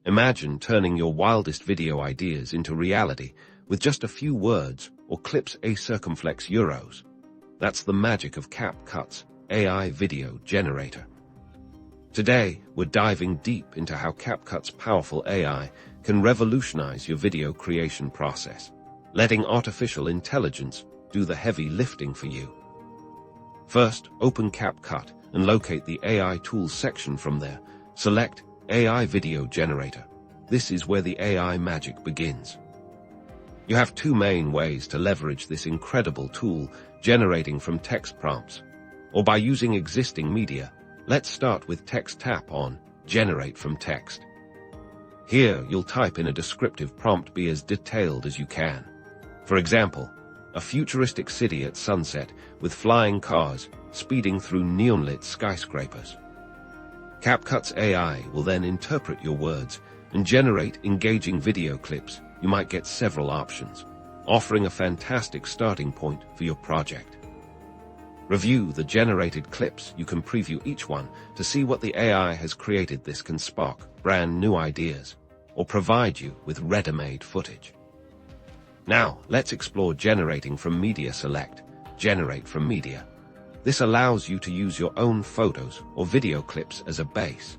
Imagine turning your wildest video ideas into reality with just a few words or clips a circumflex euros. That's the magic of Capcut's AI video generator. Today, we're diving deep into how Capcut's powerful AI can revolutionize your video creation process, letting artificial intelligence do the heavy lifting for you. First, open Capcut and locate the AI Tools section. From there, select AI Video Generator. This is where the AI magic begins. You have two main ways to leverage this incredible tool, generating from text prompts, or by using existing media. Let's start with text. Tap on Generate from Text. Here, you'll type in a descriptive prompt. Be as detailed as you can. For example, a futuristic city at sunset with flying cars speeding through neon-lit skyscrapers. Capcut's AI will then interpret your words and generate engaging video clips. You might get several options, offering a fantastic starting point for your project. Review the generated clips. You can preview each one to see what the AI has created. This can spark brand new ideas or provide you with ready-made footage. Now, let's explore generating from media. Select Generate from Media. This allows you to use your own photos or video clips as a base.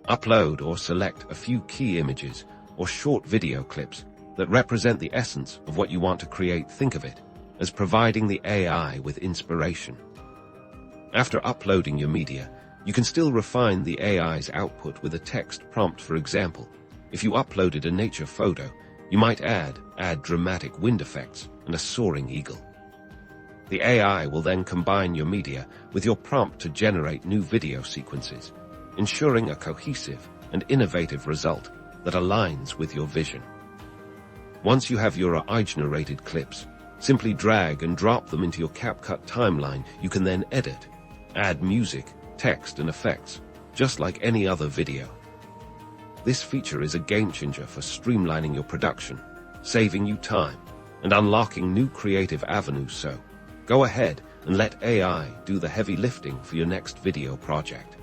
Upload or select a few key images or short video clips that represent the essence of what you want to create. Think of it as providing the AI with inspiration. After uploading your media, you can still refine the AI's output with a text prompt. For example, if you uploaded a nature photo, you might add dramatic wind effects and a soaring eagle. The AI will then combine your media with your prompt to generate new video sequences, ensuring a cohesive and innovative result that aligns with your vision. Once you have your AI-generated clips, simply drag and drop them into your Capcut timeline. You can then edit, add music, text, and effects, just like any other video. This feature is a game-changer for streamlining your production, saving you time, and unlocking new creative avenues. So, go ahead and let AI do the heavy lifting for your next video project.